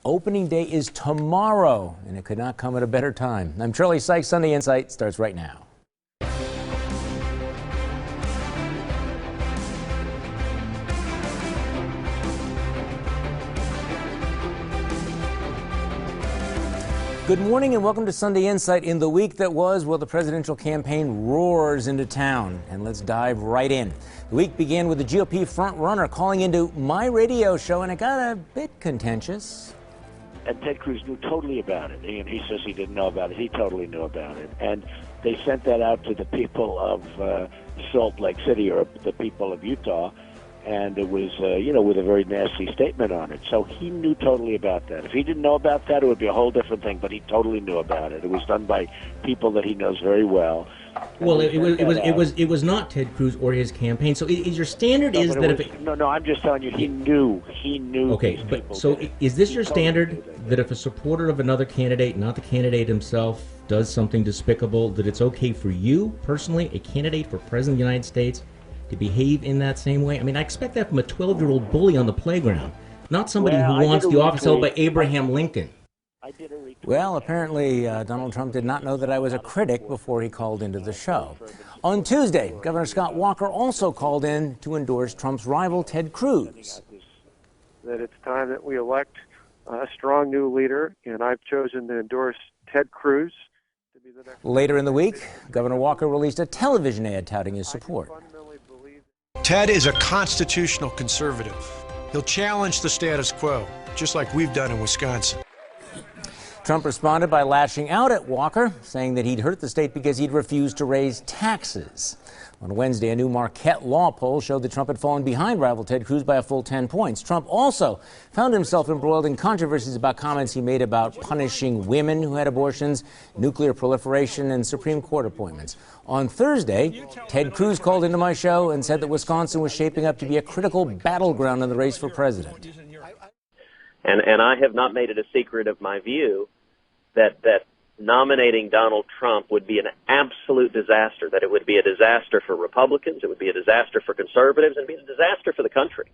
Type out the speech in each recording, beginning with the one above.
Opening day is tomorrow, and it could not come at a better time. I'm Charlie Sykes. Sunday Insight starts right now. Good morning and welcome to Sunday Insight. In the week that was, well, the presidential campaign roars into town, and let's dive right in. The week began with the GOP front-runner calling into my radio show, and it got a bit contentious. And Ted Cruz knew totally about it. And he says he didn't know about it. He totally knew about it. And they sent that out to the people of Salt Lake City, or the people of Utah, and it was, with a very nasty statement on it. So he knew totally about that. If he didn't know about that, it would be a whole different thing, but he totally knew about it. It was done by people that he knows very well. Well, it was not Ted Cruz or his campaign. So is your standard is that if it... No, I'm just telling you, he knew. Okay, but so is this your standard, that if a supporter of another candidate, not the candidate himself, does something despicable, that it's okay for you personally, a candidate for president of the United States, to behave in that same way? I mean, I expect that from a 12-year-old bully on the playground, not somebody who wants the office held by Abraham Lincoln. Well, apparently Donald Trump did not know that I was a critic before he called into the show. On Tuesday, Governor Scott Walker also called in to endorse Trump's rival, Ted Cruz. That it's time that we elect a strong new leader, and I've chosen to endorse Ted Cruz. Later in the week, Governor Walker released a television ad touting his support. Ted is a constitutional conservative. He'll challenge the status quo, just like we've done in Wisconsin. Trump responded by lashing out at Walker, saying that he'd hurt the state because he'd refused to raise taxes. On Wednesday, a new Marquette law poll showed that Trump had fallen behind rival Ted Cruz by a full 10 points. Trump also found himself embroiled in controversies about comments he made about punishing women who had abortions, nuclear proliferation, and Supreme Court appointments. On Thursday, Ted Cruz called into my show and said that Wisconsin was shaping up to be a critical battleground in the race for president. And I have not made it a secret of my view that nominating Donald Trump would be an absolute disaster, that it would be a disaster for Republicans, it would be a disaster for conservatives, and it would be a disaster for the country.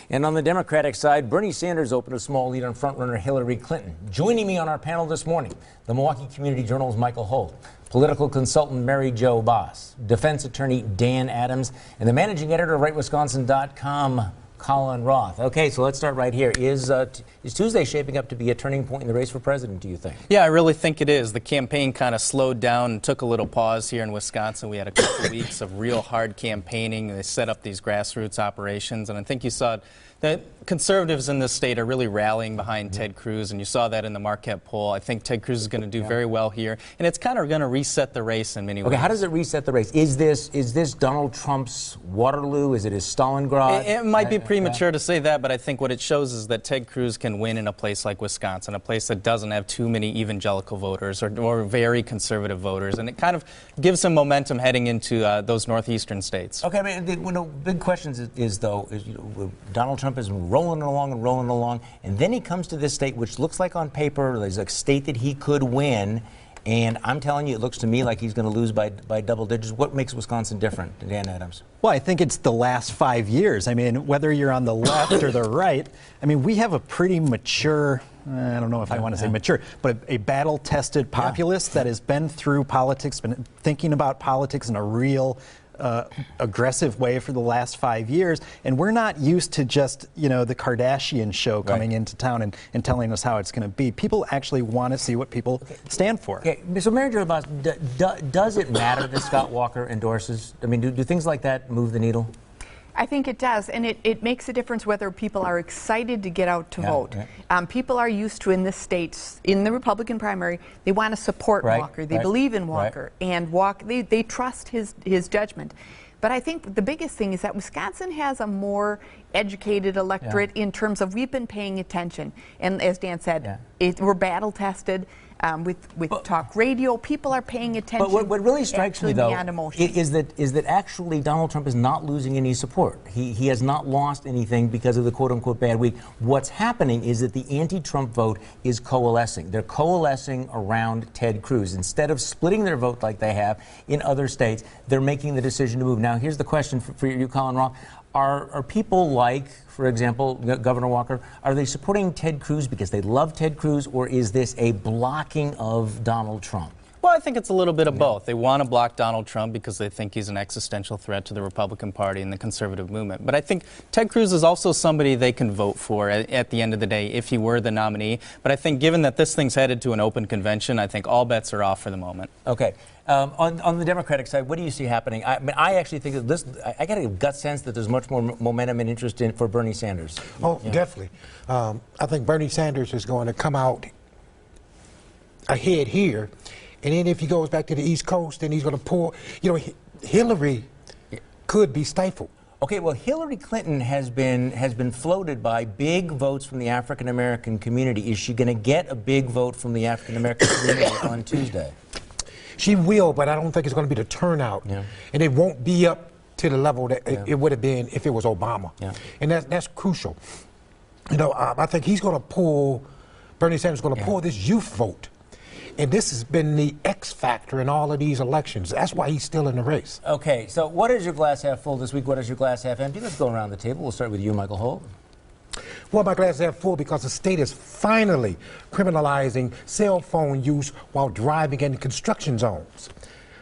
And on the Democratic side, Bernie Sanders opened a small lead on frontrunner Hillary Clinton. Joining me on our panel this morning, the Milwaukee Community Journal's Mikel Holt, political consultant Mary Jo Baas, defense attorney Dan Adams, and the managing editor of RightWisconsin.com, Collin Roth. Okay, so let's start right here. Is Tuesday shaping up to be a turning point in the race for president, do you think? Yeah, I really think it is. The campaign kind of slowed down and took a little pause here in Wisconsin. We had a couple weeks of real hard campaigning. They set up these grassroots operations, and I think you saw that conservatives in this state are really rallying behind Ted Cruz, and you saw that in the Marquette poll. I think Ted Cruz is going to do very well here, and it's kind of going to reset the race in many ways. Okay, how does it reset the race? Is this Donald Trump's Waterloo? Is it his Stalingrad? It might be premature to say that, but I think what it shows is that Ted Cruz can win in a place like Wisconsin, a place that doesn't have too many evangelical voters or very conservative voters, and it kind of gives him momentum heading into those northeastern states. Okay, I mean, the big question is Donald Trump is rolling along, and then he comes to this state which looks like on paper there's a state that he could win, and I'm telling you, it looks to me like he's going to lose by double digits. What makes Wisconsin different, Dan Adams? Well, I think it's the last 5 years. I mean, whether you're on the left or the right, I mean, we have a pretty mature, I don't know if I want to say mature, but a battle-tested populace that has been through politics, been thinking about politics in a real aggressive way for the last 5 years, and we're not used to just, the Kardashian show coming into town and telling us how it's going to be. People actually want to see what people stand for. Okay, so Mary Jo Baas, does it matter that Scott Walker endorses? I mean, do things like that move the needle? I think it does, and it makes a difference whether people are excited to get out to vote. People are used to, in this state, in the Republican primary, they want to support Walker. They believe in Walker, and they trust his judgment. But I think the biggest thing is that Wisconsin has a more educated electorate in terms of we've been paying attention. And as Dan said, we're battle-tested. With talk radio, people are paying attention. But what really strikes me, though, is that actually Donald Trump is not losing any support. He has not lost anything because of the quote-unquote bad week. What's happening is that the anti-Trump vote is coalescing. They're coalescing around Ted Cruz. Instead of splitting their vote like they have in other states, they're making the decision to move. Now, here's the question for you, Collin Roth. Are people like, for example, Governor Walker, are they supporting Ted Cruz because they love Ted Cruz, or is this a blocking of Donald Trump? Well, I think it's a little bit of both. They want to block Donald Trump because they think he's an existential threat to the Republican Party and the conservative movement. But I think Ted Cruz is also somebody they can vote for at the end of the day if he were the nominee. But I think given that this thing's headed to an open convention, I think all bets are off for the moment. Okay. On the Democratic side, what do you see happening? I mean, I actually think that this, I got a gut sense that there's much more momentum and interest for Bernie Sanders. Oh, definitely. I think Bernie Sanders is going to come out ahead here. And then if he goes back to the East Coast, then he's going to pull, you know, Hillary could be stifled. Okay, well, Hillary Clinton has been floated by big votes from the African American community. Is she going to get a big vote from the African American community on Tuesday? She will, but I don't think it's going to be the turnout. Yeah. And it won't be up to the level that it would have been if it was Obama. Yeah. And that's crucial. You know, I think he's going to pull, Bernie Sanders is going to pull this youth vote. And this has been the X factor in all of these elections. That's why he's still in the race. Okay, so what is your glass half full this week? What is your glass half empty? Let's go around the table. We'll start with you, Mikel Holt. Well, my glass is half full because the state is finally criminalizing cell phone use while driving in construction zones.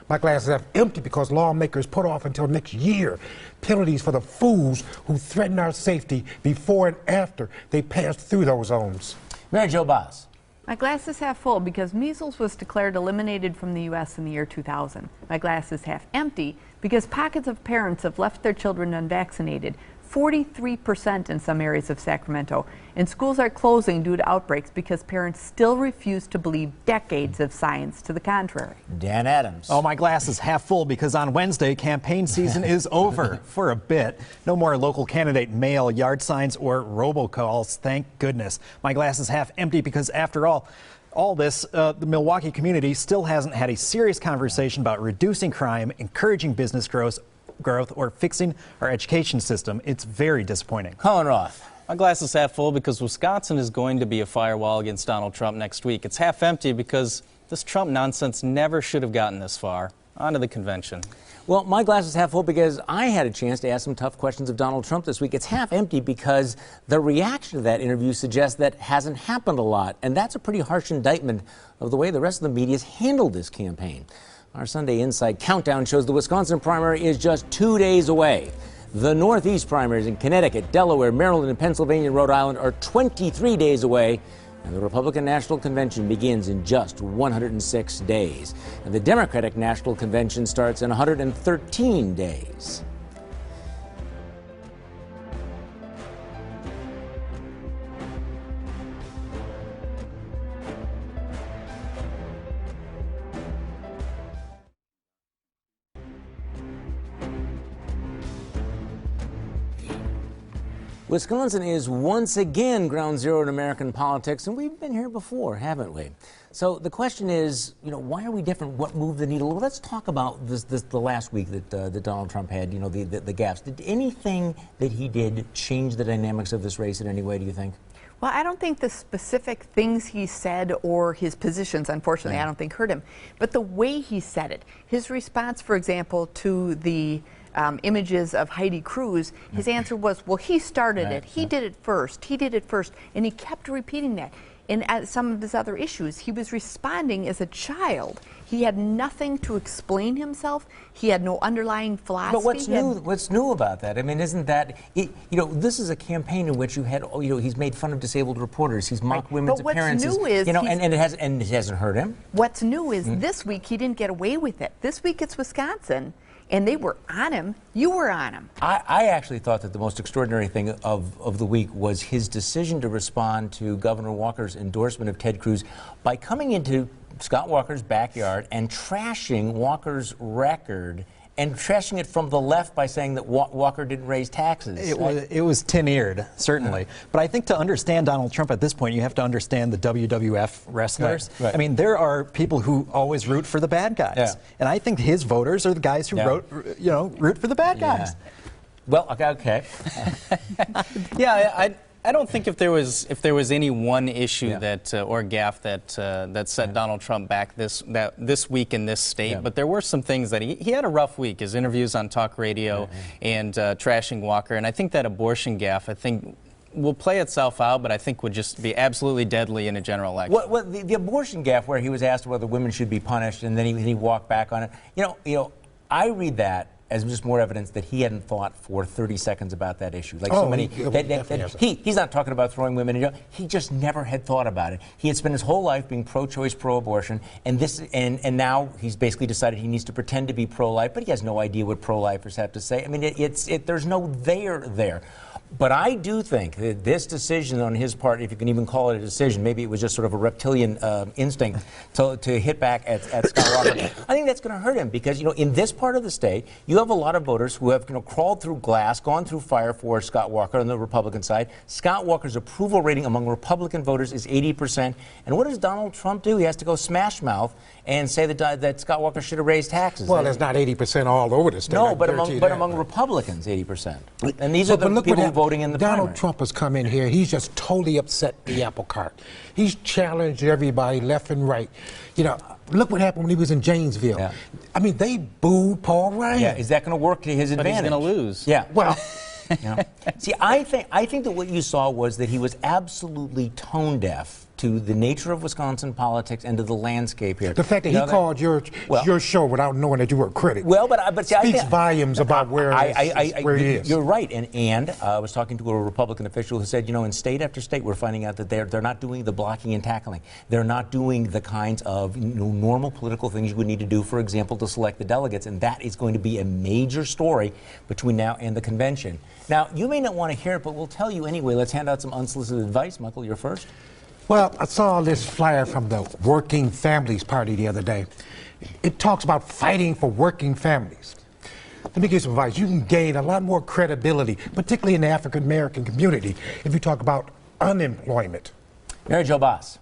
My glass is half empty because lawmakers put off until next year penalties for the fools who threaten our safety before and after they pass through those zones. Mayor Jo Baas. My glass is half full because measles was declared eliminated from the U.S. in the year 2000. My glass is half empty because pockets of parents have left their children unvaccinated, 43% in some areas of Sacramento, and schools are closing due to outbreaks because parents still refuse to believe decades of science to the contrary. Dan Adams. Oh, my glass is half full because on Wednesday, campaign season is over for a bit. No more local candidate mail, yard signs, or robocalls, thank goodness. My glass is half empty because, after all this, the Milwaukee community still hasn't had a serious conversation about reducing crime, encouraging business growth, or fixing our education system. It's very disappointing. Collin Roth. My glass is half full because Wisconsin is going to be a firewall against Donald Trump next week. It's half empty because this Trump nonsense never should have gotten this far. On to the convention. Well, my glass is half full because I had a chance to ask some tough questions of Donald Trump this week. It's half empty because the reaction to that interview suggests that hasn't happened a lot, and that's a pretty harsh indictment of the way the rest of the media has handled this campaign. Our Sunday Insight Countdown shows the Wisconsin primary is just 2 days away. The Northeast primaries in Connecticut, Delaware, Maryland, and Pennsylvania and Rhode Island are 23 days away. And the Republican National Convention begins in just 106 days. And the Democratic National Convention starts in 113 days. Wisconsin is once again ground zero in American politics, and we've been here before, haven't we? So the question is, you know, why are we different? What moved the needle? Well, let's talk about the last week that Donald Trump had, you know, the gaffes. Did anything that he did change the dynamics of this race in any way, do you think? Well, I don't think the specific things he said or his positions, unfortunately, I don't think hurt him. But the way he said it, his response, for example, to the images of Heidi Cruz, his answer was, well, he started it. He did it first. He did it first. And he kept repeating that. And at some of his other issues, he was responding as a child. He had nothing to explain himself. He had no underlying philosophy. But what's new about that? I mean, isn't that, you know, this is a campaign in which you had, you know, he's made fun of disabled reporters. He's mocked women's appearances. But what's new is, you know, and it hasn't hurt him. What's new is this week he didn't get away with it. This week it's Wisconsin. And they were on him. You were on him. I actually thought that the most extraordinary thing of the week was his decision to respond to Governor Walker's endorsement of Ted Cruz by coming into Scott Walker's backyard and trashing Walker's record and trashing it from the left by saying that Walker didn't raise taxes. It was tin-eared, certainly. But I think to understand Donald Trump at this point, you have to understand the WWF wrestlers. Right. I mean, there are people who always root for the bad guys. Yeah. And I think his voters are the guys who root for the bad guys. Well, okay. Yeah, I don't think if there was any one issue that or gaffe that set Donald Trump back this week in this state, but there were some things that he had a rough week. His interviews on talk radio and trashing Walker, and I think that abortion gaffe, will play itself out, but I think would just be absolutely deadly in a general election. The abortion gaffe, where he was asked whether women should be punished, and then he walked back on it. You know, I read that as just more evidence that he hadn't thought for 30 seconds about that issue. Like so many, he's not talking about throwing women in jail. He just never had thought about it. He had spent his whole life being pro-choice, pro-abortion, and now he's basically decided he needs to pretend to be pro-life, but he has no idea what pro-lifers have to say. I mean, there's no there. But I do think that this decision on his part, if you can even call it a decision, maybe it was just sort of a reptilian instinct to hit back at Scott Walker. I think that's going to hurt him because, you know, in this part of the state, you have a lot of voters who have, you know, crawled through glass, gone through fire for Scott Walker on the Republican side. Scott Walker's approval rating among Republican voters is 80%. And what does Donald Trump do? He has to go smash mouth and say that Scott Walker should have raised taxes. Well, there's not 80% all over the state. No, but among Republicans, 80%. And these are the people who voting in the Donald primary. Trump has come in here. He's just totally upset the apple cart. He's challenged everybody left and right. You know, look what happened when he was in Janesville. Yeah. I mean, they booed Paul Ryan. Yeah, is that going to work to his advantage? But he's going to lose. Yeah. Well, you know? See, I think that what you saw was that he was absolutely tone deaf to the nature of Wisconsin politics and to the landscape here. The fact that he called your show without knowing that you were a critic. Well, but see, speaks volumes about where he is. You're right, and I was talking to a Republican official who said, you know, in state after state, we're finding out that they're not doing the blocking and tackling. They're not doing the kinds of, you know, normal political things you would need to do, for example, to select the delegates, and that is going to be a major story between now and the convention. Now, you may not want to hear it, but we'll tell you anyway. Let's hand out some unsolicited advice. Michael, you're first. Well, I saw this flyer from the Working Families Party the other day. It talks about fighting for working families. Let me give you some advice. You can gain a lot more credibility, particularly in the African American community, if you talk about unemployment. Mary Jo Baas.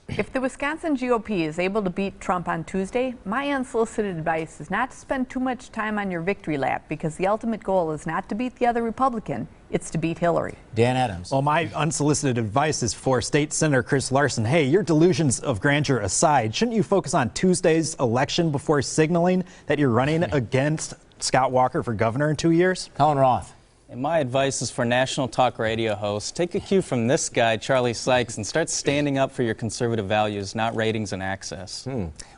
If the Wisconsin GOP is able to beat Trump on Tuesday, my unsolicited advice is not to spend too much time on your victory lap, because the ultimate goal is not to beat the other Republican, it's to beat Hillary. Dan Adams. Well, my unsolicited advice is for State Senator Chris Larson. Hey, your delusions of grandeur aside, shouldn't you focus on Tuesday's election before signaling that you're running against Scott Walker for governor in 2 years? Collin Roth. And my advice is for national talk radio hosts, take a cue from this guy, Charlie Sykes, and start standing up for your conservative values, not ratings and access.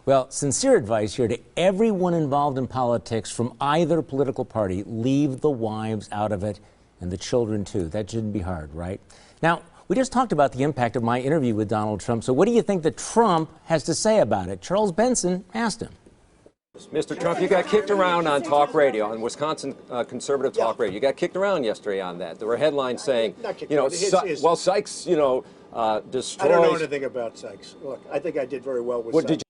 Well, sincere advice here to everyone involved in politics from either political party: leave the wives out of it, and the children too. That shouldn't be hard, right? Now, we just talked about the impact of my interview with Donald Trump, so what do you think that Trump has to say about it? Charles Benson asked him. Mr. Trump, you got kicked around on talk radio, on Wisconsin conservative talk radio. You got kicked around yesterday on that. There were headlines saying, you know, well, Sykes, you know, destroys... I don't know anything about Sykes. Look, I think I did very well with Sykes.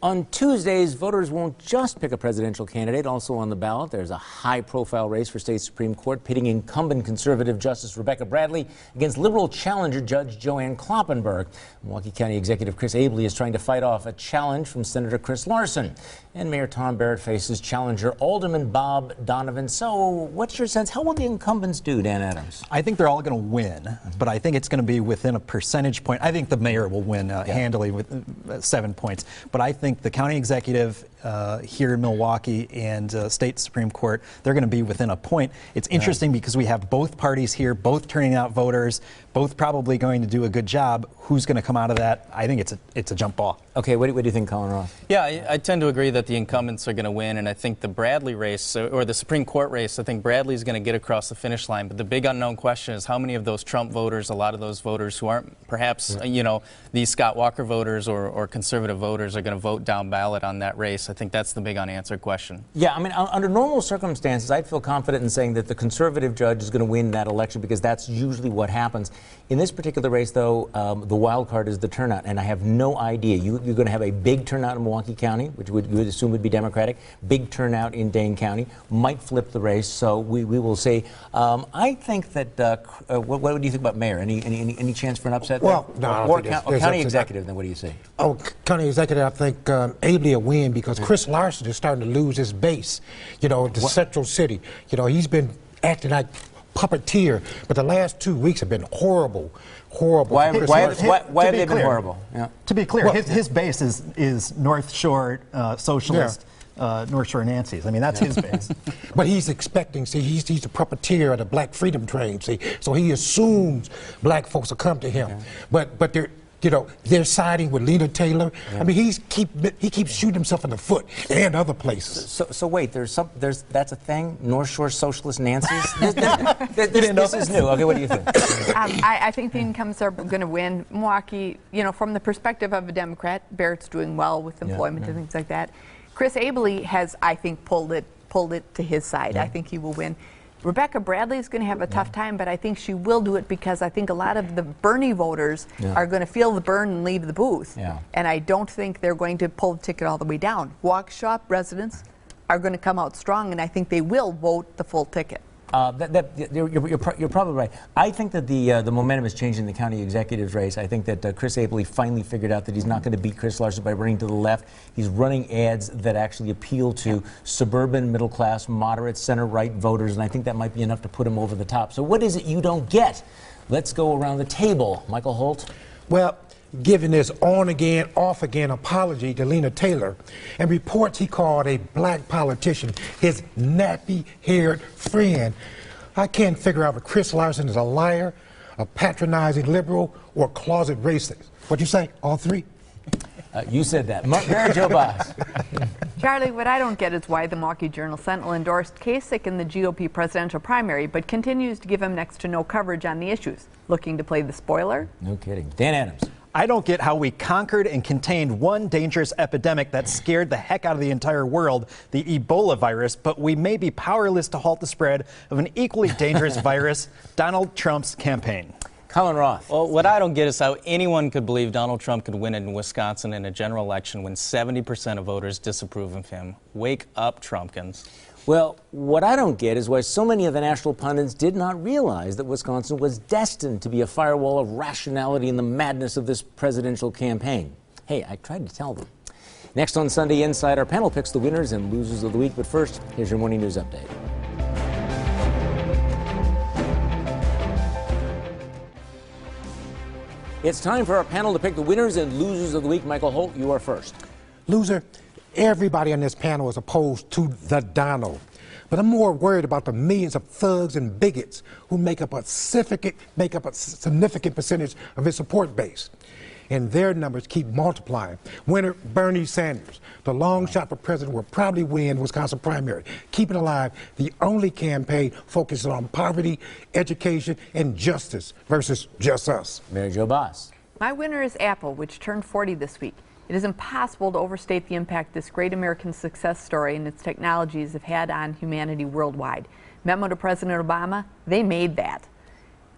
On Tuesdays, voters won't just pick a presidential candidate. Also on the ballot, there's a high-profile race for state Supreme Court pitting incumbent conservative Justice Rebecca Bradley against liberal challenger Judge Joanne Kloppenburg. Milwaukee County Executive Chris Abele is trying to fight off a challenge from Senator Chris Larson. And Mayor Tom Barrett faces challenger Alderman Bob Donovan. So what's your sense? How will the incumbents do, Dan Adams? I think they're all going to win, but I think it's going to be within a percentage point. I think the mayor will win handily with 7 points, but I think the county executive here in Milwaukee and state Supreme Court, they're going to be within a point. It's interesting because we have both parties here, both turning out voters, both probably going to do a good job. Who's going to come out of that? I think it's a jump ball. Okay, what do you think, Collin Roth? Yeah, I tend to agree that the incumbents are going to win, and I think the Bradley race, or the Supreme Court race, I think Bradley's going to get across the finish line. But the big unknown question is how many of those Trump voters, a lot of those voters who aren't perhaps, you know, these Scott Walker voters or conservative voters are going to vote vote down ballot on that race. I think that's the big unanswered question. Yeah, I mean, under normal circumstances, I'd feel confident in saying that the conservative judge is going to win that election because that's usually what happens. In this particular race, though, the wild card is the turnout, and I have no idea. You're going to have a big turnout in Milwaukee County, which you would assume would be Democratic, big turnout in Dane County, might flip the race, so we will see. I think that, what do you think about mayor? Any chance for an upset there? Well, no, or county executive, then what do you say? Oh, county executive, I think ably a win because Chris Larson is starting to lose his base. You know, the central city. You know, he's been acting like puppeteer, but the last 2 weeks have been horrible. Why have they been horrible? Yeah. To be clear, his base is North Shore socialist. North Shore Nancy's. I mean, that's his base. But he's expecting, see, he's the puppeteer of the Black Freedom Train, see, so he assumes black folks will come to him. Yeah. But they're, you know, they're siding with Lena Taylor. Yeah. I mean, he keeps shooting himself in the foot and other places. So wait, that's a thing? North Shore Socialist Nancy's? This is new. Okay, what do you think? I think the incumbents are going to win. Milwaukee, you know, from the perspective of a Democrat, Barrett's doing well with employment and things like that. Chris Abele has, I think, pulled it to his side. I think he will win. Rebecca Bradley is going to have a tough time, but I think she will do it because I think a lot of the Bernie voters are going to feel the burn and leave the booth. Yeah. And I don't think they're going to pull the ticket all the way down. Waukesha residents are going to come out strong, and I think they will vote the full ticket. You're probably right. I think that the momentum is changing in the county executives race. I think that Chris Abele finally figured out that he's not going to beat Chris Larson by running to the left. He's running ads that actually appeal to suburban, middle class, moderate, center right voters, and I think that might be enough to put him over the top. So what is it you don't get? Let's go around the table. Michael Holt? Well, giving this on-again, off-again apology to Lena Taylor, and reports he called a black politician his nappy-haired friend. I can't figure out if Chris Larson is a liar, a patronizing liberal, or a closet racist. What'd you say? All three? You said that. Mayor Jo Baas. Charlie, what I don't get is why the Milwaukee Journal-Sentinel endorsed Kasich in the GOP presidential primary, but continues to give him next to no coverage on the issues. Looking to play the spoiler? No kidding. Dan Adams. I don't get how we conquered and contained one dangerous epidemic that scared the heck out of the entire world, the Ebola virus, but we may be powerless to halt the spread of an equally dangerous virus, Donald Trump's campaign. Collin Roth. Well, what I don't get is how anyone could believe Donald Trump could win in Wisconsin in a general election when 70% of voters disapprove of him. Wake up, Trumpkins. Well, what I don't get is why so many of the national pundits did not realize that Wisconsin was destined to be a firewall of rationality in the madness of this presidential campaign. Hey, I tried to tell them. Next on Sunday Inside, our panel picks the winners and losers of the week. But first, here's your morning news update. It's time for our panel to pick the winners and losers of the week. Michael Holt, you are first. Loser. Everybody on this panel is opposed to the Donald. But I'm more worried about the millions of thugs and bigots who make up a significant percentage of his support base. And their numbers keep multiplying. Winner Bernie Sanders, the long shot for president, will probably win Wisconsin primary. Keep it alive, the only campaign focused on poverty, education, and justice versus just us. Mayor Jo Baas. My winner is Apple, which turned 40 this week. It is impossible to overstate the impact this great American success story and its technologies have had on humanity worldwide. Memo to President Obama, they made that.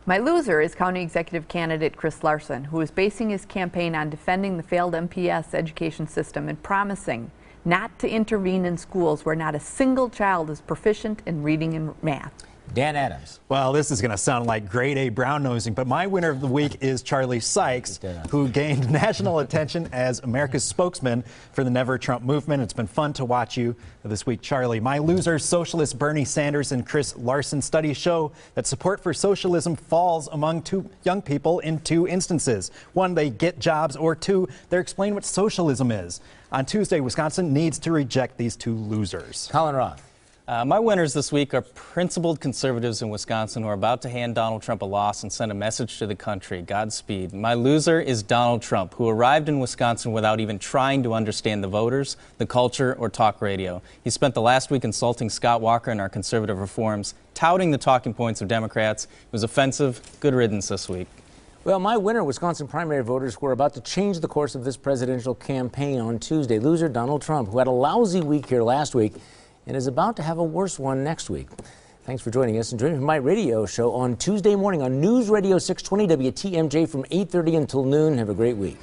My loser is county executive candidate Chris Larson, who is basing his campaign on defending the failed MPS education system and promising not to intervene in schools where not a single child is proficient in reading and math. Dan Adams. Well, this is going to sound like grade A brown-nosing, but my winner of the week is Charlie Sykes, who gained national attention as America's spokesman for the Never Trump movement. It's been fun to watch you this week, Charlie. My losers, socialist Bernie Sanders and Chris Larson. Studies show that support for socialism falls among young people in two instances. One, they get jobs, or two, they're explained what socialism is. On Tuesday, Wisconsin needs to reject these two losers. Collin Roth. My winners this week are principled conservatives in Wisconsin who are about to hand Donald Trump a loss and send a message to the country. Godspeed. My loser is Donald Trump, who arrived in Wisconsin without even trying to understand the voters, the culture, or talk radio. He spent the last week insulting Scott Walker and our conservative reforms, touting the talking points of Democrats. It was offensive. Good riddance this week. Well, my winner, Wisconsin primary voters, were about to change the course of this presidential campaign on Tuesday. Loser Donald Trump, who had a lousy week here last week and is about to have a worse one next week. Thanks for joining us and joining me for my radio show on Tuesday morning on News Radio 620 WTMJ from 8:30 until noon. Have a great week.